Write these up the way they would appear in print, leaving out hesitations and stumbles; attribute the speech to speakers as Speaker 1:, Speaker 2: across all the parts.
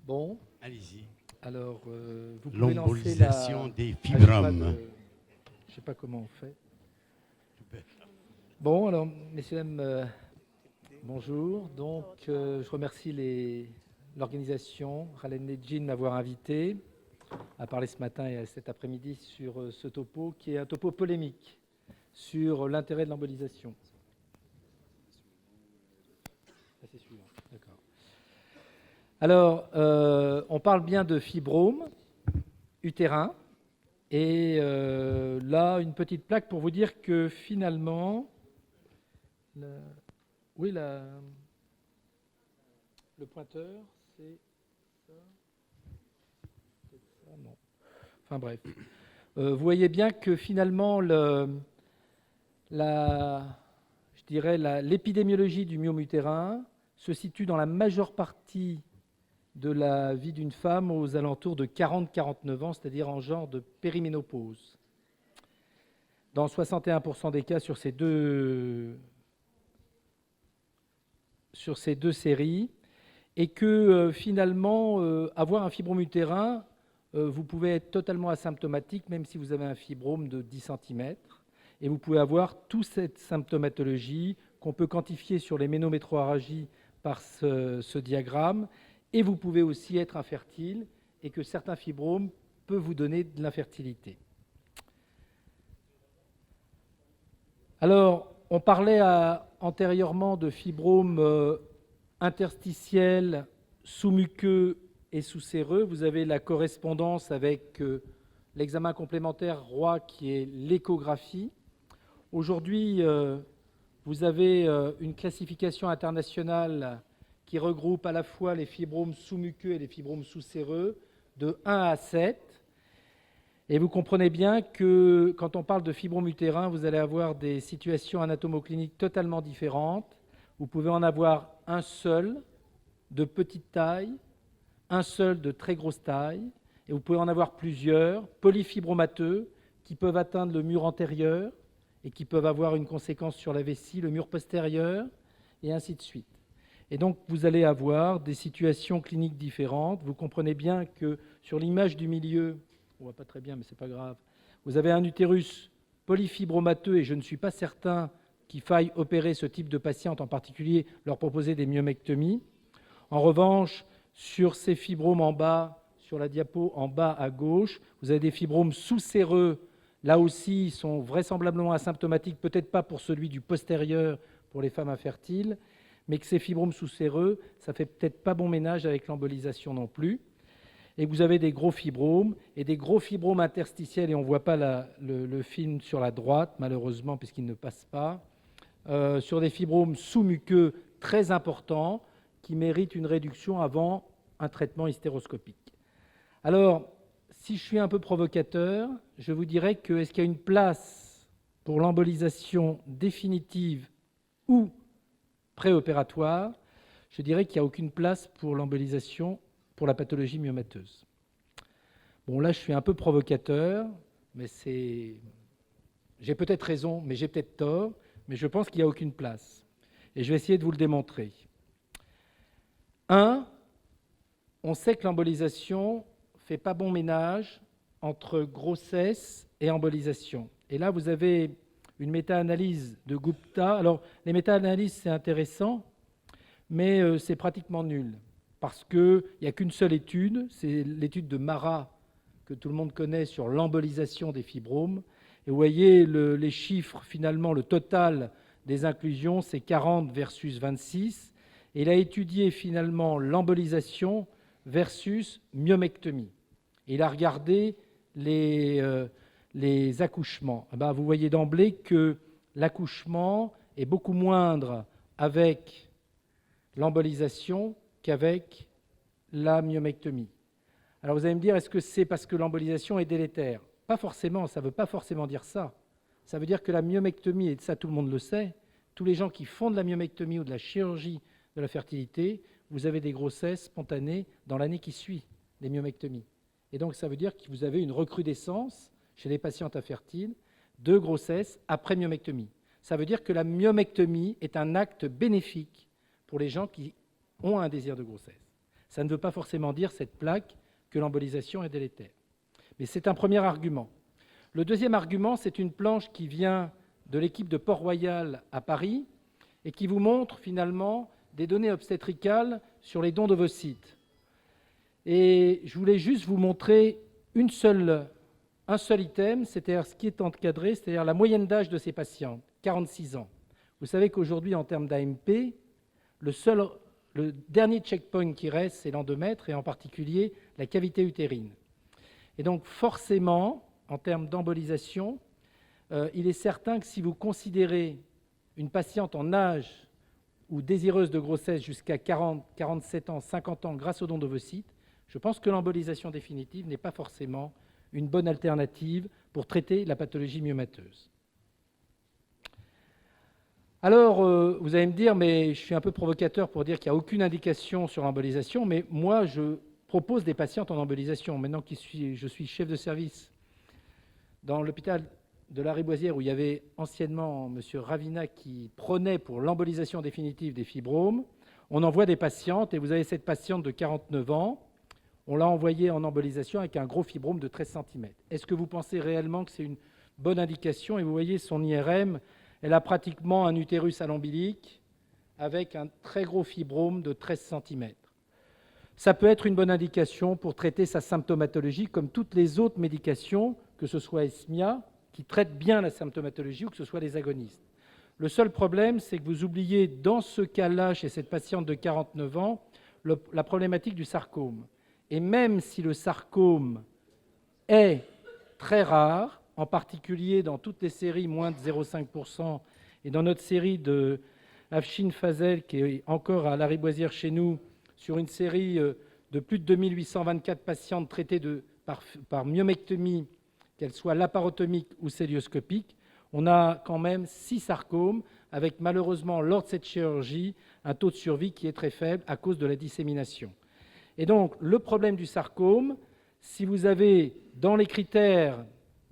Speaker 1: Bon,
Speaker 2: Allez-y.
Speaker 1: alors vous pouvez lancer
Speaker 2: L'embolisation
Speaker 1: la...
Speaker 2: des
Speaker 1: Ah, j'ai pas
Speaker 2: fibromes.
Speaker 1: de- je sais pas comment on fait. Bon, alors, messieurs, dames, bonjour. Donc, je remercie l'organisation, Ralen Nedjin, de m'avoir invité à parler ce matin et cet après-midi sur ce topo, qui est un topo polémique sur l'intérêt de l'embolisation. Ah, c'est suivant, d'accord. Alors, on parle bien de fibrome utérin. Et là, une petite plaque pour vous dire que finalement, oui, le pointeur, c'est ça, non. Enfin bref, vous voyez bien que finalement, je dirais l'épidémiologie du myome utérin se situe dans la majeure partie de la vie d'une femme aux alentours de 40-49 ans, c'est-à-dire en genre de périménopause. Dans 61% des cas sur ces deux séries, et que finalement, avoir un fibrome utérin, vous pouvez être totalement asymptomatique, même si vous avez un fibrome de 10 cm, et vous pouvez avoir toute cette symptomatologie qu'on peut quantifier sur les ménométrorragies par ce diagramme, et vous pouvez aussi être infertile, et que certains fibromes peuvent vous donner de l'infertilité. Alors, on parlait antérieurement de fibromes interstitiels, sous-muqueux et sous-séreux. Vous avez la correspondance avec l'examen complémentaire ROI qui est l'échographie. Aujourd'hui, vous avez une classification internationale qui regroupe à la fois les fibromes sous-muqueux et les fibromes sous-séreux de 1 à 7. Et vous comprenez bien que quand on parle de fibrome utérin, vous allez avoir des situations anatomocliniques totalement différentes. Vous pouvez en avoir un seul de petite taille, un seul de très grosse taille, et vous pouvez en avoir plusieurs, polyfibromateux, qui peuvent atteindre le mur antérieur et qui peuvent avoir une conséquence sur la vessie, le mur postérieur, et ainsi de suite. Et donc, vous allez avoir des situations cliniques différentes. Vous comprenez bien que sur l'image du milieu, on ne voit pas très bien, mais ce n'est pas grave, vous avez un utérus polyfibromateux, et je ne suis pas certain qu'il faille opérer ce type de patiente, en particulier leur proposer des myomectomies. En revanche, sur ces fibromes en bas, sur la diapo en bas à gauche, vous avez des fibromes sous-séreux. Là aussi, ils sont vraisemblablement asymptomatiques, peut-être pas pour celui du postérieur, pour les femmes infertiles, mais que ces fibromes sous-séreux, ça ne fait peut-être pas bon ménage avec l'embolisation non plus. Et vous avez des gros fibromes et des gros fibromes interstitiels, et on ne voit pas le film sur la droite, malheureusement, puisqu'il ne passe pas, sur des fibromes sous-muqueux très importants qui méritent une réduction avant un traitement hystéroscopique. Alors, si je suis un peu provocateur, je vous dirais que est-ce qu'il y a une place pour l'embolisation définitive ou préopératoire? Je dirais qu'il n'y a aucune place pour l'embolisation pour la pathologie myomateuse. Bon, là, je suis un peu provocateur, mais j'ai peut-être raison, mais j'ai peut-être tort, mais je pense qu'il n'y a aucune place. Et je vais essayer de vous le démontrer. 1, on sait que l'embolisation ne fait pas bon ménage entre grossesse et embolisation. Et là, vous avez une méta-analyse de Gupta. Alors, les méta-analyses, c'est intéressant, mais c'est pratiquement nul, parce qu'il n'y a qu'une seule étude, c'est l'étude de Marat, que tout le monde connaît, sur l'embolisation des fibromes. Et vous voyez les chiffres, finalement, le total des inclusions, c'est 40 versus 26. Et il a étudié finalement l'embolisation versus myomectomie. Et il a regardé les accouchements. Eh bien, vous voyez d'emblée que l'accouchement est beaucoup moindre avec l'embolisation qu'avec la myomectomie. Alors vous allez me dire, est-ce que c'est parce que l'embolisation est délétère? Pas forcément, ça ne veut pas forcément dire ça. Ça veut dire que la myomectomie, et ça tout le monde le sait, tous les gens qui font de la myomectomie ou de la chirurgie de la fertilité, vous avez des grossesses spontanées dans l'année qui suit les myomectomies. Et donc ça veut dire que vous avez une recrudescence chez les patientes infertiles de grossesse après myomectomie. Ça veut dire que la myomectomie est un acte bénéfique pour les gens qui ont un désir de grossesse. Ça ne veut pas forcément dire, cette plaque, que l'embolisation est délétère. Mais c'est un premier argument. Le deuxième argument, c'est une planche qui vient de l'équipe de Port-Royal à Paris et qui vous montre finalement des données obstétricales sur les dons d'ovocytes. Et je voulais juste vous montrer un seul item, c'est-à-dire ce qui est encadré, c'est-à-dire la moyenne d'âge de ces patients, 46 ans. Vous savez qu'aujourd'hui, en termes d'AMP, le dernier checkpoint qui reste, c'est l'endomètre, et en particulier la cavité utérine. Et donc, forcément, en termes d'embolisation, il est certain que si vous considérez une patiente en âge ou désireuse de grossesse jusqu'à 40, 47 ans, 50 ans grâce au don d'ovocytes, je pense que l'embolisation définitive n'est pas forcément une bonne alternative pour traiter la pathologie myomateuse. Alors, vous allez me dire, mais je suis un peu provocateur pour dire qu'il n'y a aucune indication sur l'embolisation, mais moi, je propose des patientes en embolisation. Maintenant que je suis chef de service dans l'hôpital de la Riboisière, où il y avait anciennement M. Ravina qui prenait pour l'embolisation définitive des fibromes, on envoie des patientes, et vous avez cette patiente de 49 ans, on l'a envoyée en embolisation avec un gros fibrome de 13 cm. Est-ce que vous pensez réellement que c'est une bonne indication? Et vous voyez son IRM, elle a pratiquement un utérus à l'ombilic avec un très gros fibrome de 13 cm. Ça peut être une bonne indication pour traiter sa symptomatologie, comme toutes les autres médications, que ce soit Esmia, qui traite bien la symptomatologie, ou que ce soit les agonistes. Le seul problème, c'est que vous oubliez, dans ce cas-là, chez cette patiente de 49 ans, la problématique du sarcome. Et même si le sarcome est très rare, en particulier dans toutes les séries moins de 0,5%, et dans notre série de Afshin Fazel, qui est encore à la Riboisière chez nous, sur une série de plus de 2824 patientes traitées par myomectomie, qu'elle soit laparotomique ou célioscopique, on a quand même 6 sarcomes, avec malheureusement, lors de cette chirurgie, un taux de survie qui est très faible à cause de la dissémination. Et donc, le problème du sarcome, si vous avez dans les critères,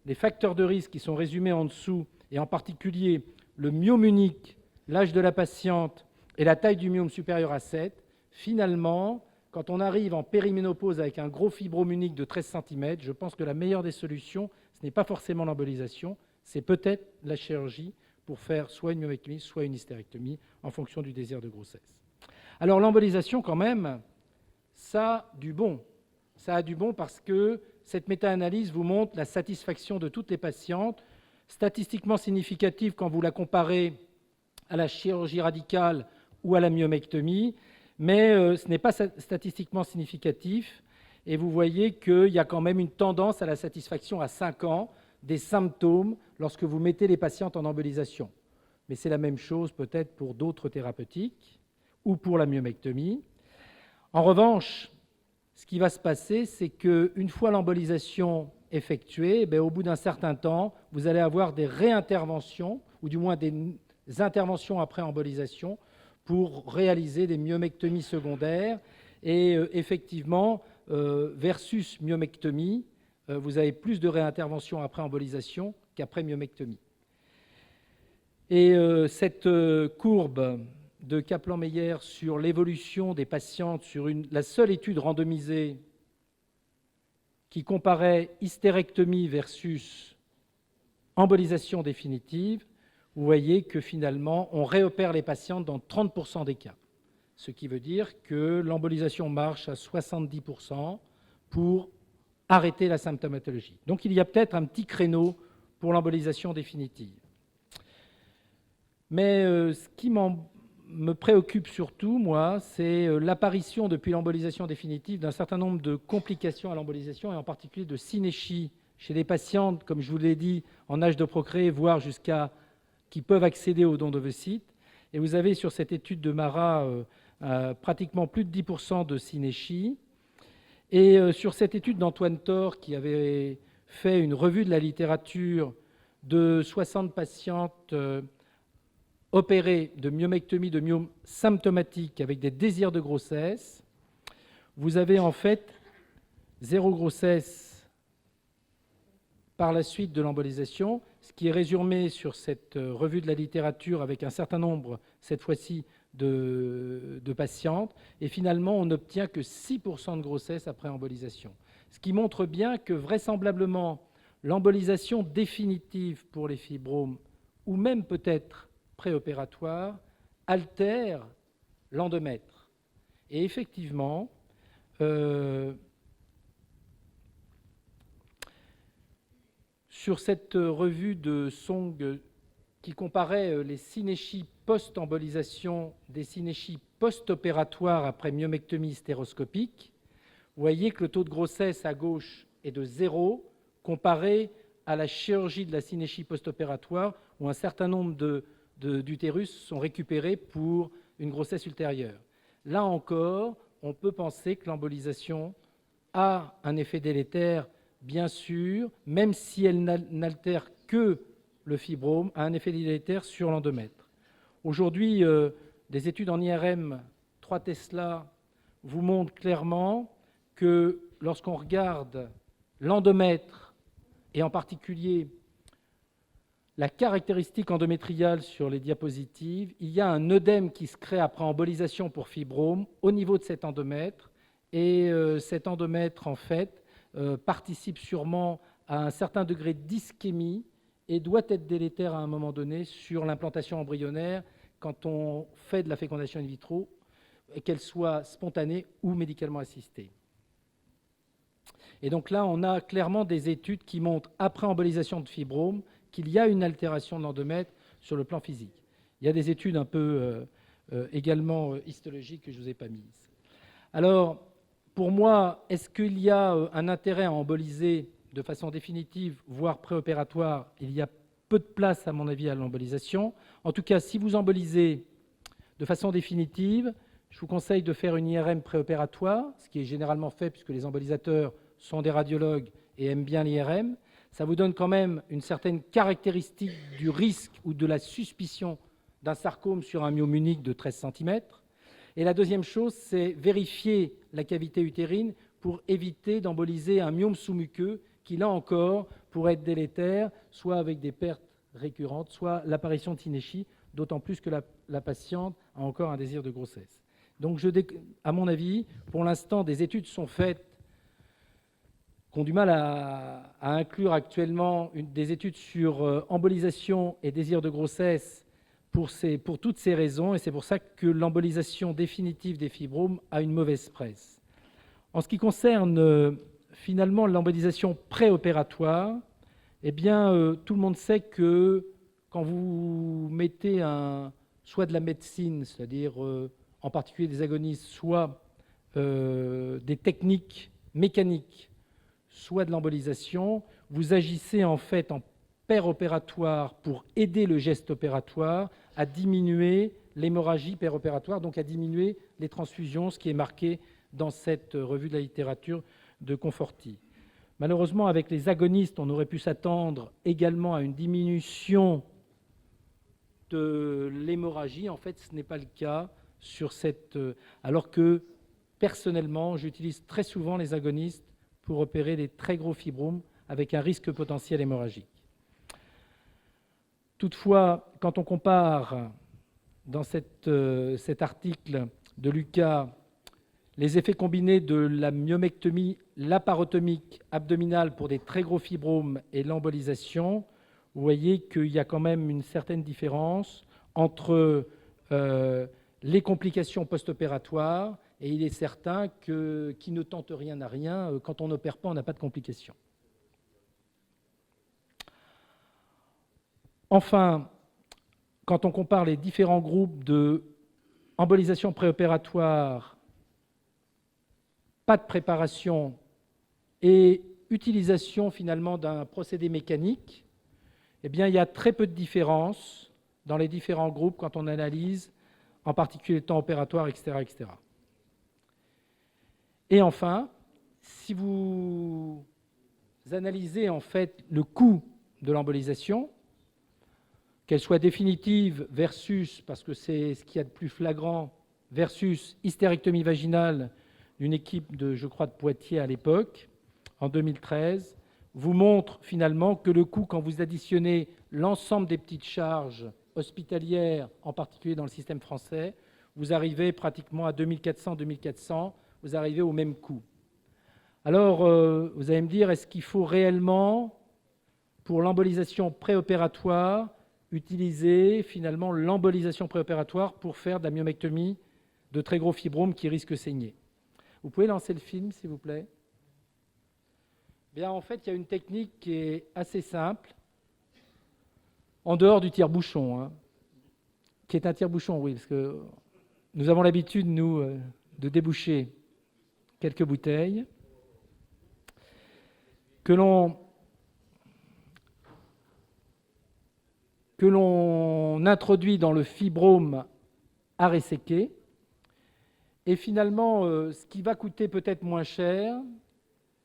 Speaker 1: les facteurs de risque qui sont résumés en dessous, et en particulier le myome unique, l'âge de la patiente et la taille du myome supérieure à 7, finalement, quand on arrive en périménopause avec un gros fibrome unique de 13 cm, je pense que la meilleure des solutions, ce n'est pas forcément l'embolisation, c'est peut-être la chirurgie pour faire soit une myomectomie, soit une hystérectomie, en fonction du désir de grossesse. Alors l'embolisation, quand même, ça a du bon. Ça a du bon parce que cette méta-analyse vous montre la satisfaction de toutes les patientes, statistiquement significative quand vous la comparez à la chirurgie radicale ou à la myomectomie, mais ce n'est pas statistiquement significatif. Et vous voyez qu'il y a quand même une tendance à la satisfaction à 5 ans des symptômes lorsque vous mettez les patientes en embolisation. Mais c'est la même chose peut-être pour d'autres thérapeutiques ou pour la myomectomie. En revanche, ce qui va se passer, c'est qu'une fois l'embolisation effectuée, au bout d'un certain temps, vous allez avoir des réinterventions, ou du moins des interventions après embolisation, pour réaliser des myomectomies secondaires. Et effectivement, versus myomectomie, vous avez plus de réinterventions après embolisation qu'après myomectomie. Et cette courbe de Kaplan-Meier sur l'évolution des patientes sur la seule étude randomisée qui comparait hystérectomie versus embolisation définitive, vous voyez que finalement, on réopère les patientes dans 30% des cas. Ce qui veut dire que l'embolisation marche à 70% pour arrêter la symptomatologie. Donc il y a peut-être un petit créneau pour l'embolisation définitive. Mais ce qui me préoccupe surtout, moi, c'est l'apparition depuis l'embolisation définitive d'un certain nombre de complications à l'embolisation, et en particulier de synéchie chez les patientes, comme je vous l'ai dit, en âge de procréer, voire jusqu'à qui peuvent accéder aux dons d'ovocytes. Et vous avez sur cette étude de Marat pratiquement plus de 10% de synéchie. Et sur cette étude d'Antoine Thor, qui avait fait une revue de la littérature de 60 patientes opérées de myomectomie de myome symptomatique avec des désirs de grossesse, vous avez en fait 0 grossesse par la suite de l'embolisation, ce qui est résumé sur cette revue de la littérature avec un certain nombre, cette fois-ci, de patientes, et finalement on n'obtient que 6% de grossesse après embolisation. Ce qui montre bien que vraisemblablement l'embolisation définitive pour les fibromes, ou même peut-être préopératoire, altère l'endomètre. Et effectivement, sur cette revue de Song qui comparait les synéchies post-embolisation des synéchies post-opératoires après myomectomie stéroscopique, vous voyez que le taux de grossesse à gauche est de 0, comparé à la chirurgie de la synéchie post-opératoire, où un certain nombre d'utérus sont récupérés pour une grossesse ultérieure. Là encore, on peut penser que l'embolisation a un effet délétère, bien sûr, même si elle n'altère que le fibrome, a un effet délétère sur l'endomètre. Aujourd'hui, des études en IRM 3 Tesla vous montrent clairement que lorsqu'on regarde l'endomètre, et en particulier la caractéristique endométriale sur les diapositives, il y a un œdème qui se crée après embolisation pour fibrome au niveau de cet endomètre, et cet endomètre, en fait, participe sûrement à un certain degré d'ischémie et doit être délétère à un moment donné sur l'implantation embryonnaire quand on fait de la fécondation in vitro, qu'elle soit spontanée ou médicalement assistée. Et donc là, on a clairement des études qui montrent, après embolisation de fibrome, qu'il y a une altération de l'endomètre sur le plan physique. Il y a des études un peu également histologiques que je ne vous ai pas mises. Alors, pour moi, est-ce qu'il y a un intérêt à emboliser de façon définitive, voire préopératoire? Il y a peu de place, à mon avis, à l'embolisation. En tout cas, si vous embolisez de façon définitive, je vous conseille de faire une IRM préopératoire, ce qui est généralement fait puisque les embolisateurs sont des radiologues et aiment bien l'IRM. Ça vous donne quand même une certaine caractéristique du risque ou de la suspicion d'un sarcome sur un myome unique de 13 cm. Et la deuxième chose, c'est vérifier la cavité utérine pour éviter d'emboliser un myome sous-muqueux qui, là encore, pourrait être délétère, soit avec des pertes récurrentes, soit l'apparition de synéchie, d'autant plus que la patiente a encore un désir de grossesse. Donc, à mon avis, pour l'instant, des études sont faites qui ont du mal à inclure actuellement des études sur embolisation et désir de grossesse pour toutes ces raisons, et c'est pour ça que l'embolisation définitive des fibromes a une mauvaise presse. En ce qui concerne finalement l'embolisation préopératoire, eh bien, tout le monde sait que quand vous mettez soit de la médecine, c'est-à-dire en particulier des agonistes, soit des techniques mécaniques, soit de l'embolisation, vous agissez en fait en péropératoire pour aider le geste opératoire à diminuer l'hémorragie péropératoire, donc à diminuer les transfusions, ce qui est marqué dans cette revue de la littérature de Conforti. Malheureusement, avec les agonistes, on aurait pu s'attendre également à une diminution de l'hémorragie. En fait, ce n'est pas le cas sur alors que, personnellement, j'utilise très souvent les agonistes pour opérer des très gros fibromes avec un risque potentiel hémorragique. Toutefois, quand on compare dans cet article de Lucas les effets combinés de la myomectomie laparotomique abdominale pour des très gros fibromes et l'embolisation, vous voyez qu'il y a quand même une certaine différence entre les complications post-opératoires, et il est certain que qui ne tente rien n'a rien. Quand on n'opère pas, on n'a pas de complications. Enfin, quand on compare les différents groupes de embolisation préopératoire, pas de préparation et utilisation finalement d'un procédé mécanique, eh bien, il y a très peu de différence dans les différents groupes quand on analyse, en particulier le temps opératoire, etc., etc. Et enfin, si vous analysez en fait le coût de l'embolisation, qu'elle soit définitive versus, parce que c'est ce qu'il y a de plus flagrant, versus hystérectomie vaginale d'une équipe de, je crois, de Poitiers à l'époque, en 2013, vous montre finalement que le coût, quand vous additionnez l'ensemble des petites charges hospitalières, en particulier dans le système français, vous arrivez pratiquement à 2400, vous arrivez au même coût. Alors, vous allez me dire, est-ce qu'il faut réellement, pour l'embolisation préopératoire, utiliser finalement l'embolisation préopératoire pour faire de la myomectomie de très gros fibromes qui risquent de saigner? Vous pouvez lancer le film, s'il vous plaît? Bien, en fait, il y a une technique qui est assez simple, en dehors du tire-bouchon, hein, qui est un tire-bouchon, oui, parce que nous avons l'habitude, nous, de déboucher quelques bouteilles que l'on introduit dans le fibrome à resséquer. Et finalement, ce qui va coûter peut-être moins cher,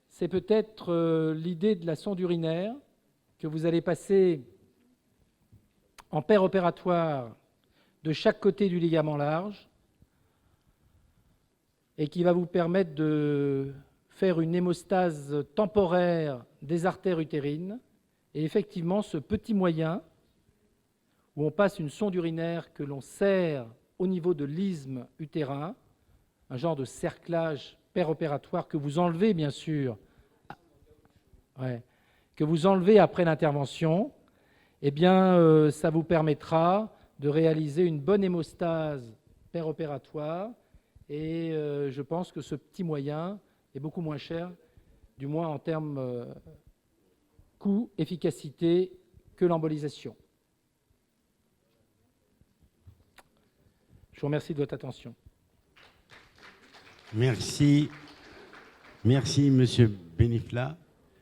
Speaker 1: c'est peut-être l'idée de la sonde urinaire que vous allez passer en paire opératoire de chaque côté du ligament large et qui va vous permettre de faire une hémostase temporaire des artères utérines. Et effectivement, ce petit moyen où on passe une sonde urinaire que l'on serre au niveau de l'isthme utérin, un genre de cerclage péropératoire que vous enlevez, bien sûr, que vous enlevez après l'intervention, eh bien, ça vous permettra de réaliser une bonne hémostase péropératoire. Et je pense que ce petit moyen est beaucoup moins cher, du moins en termes coût, efficacité, que l'embolisation. Je vous remercie de votre attention.
Speaker 2: Merci. Merci, Monsieur Benifla.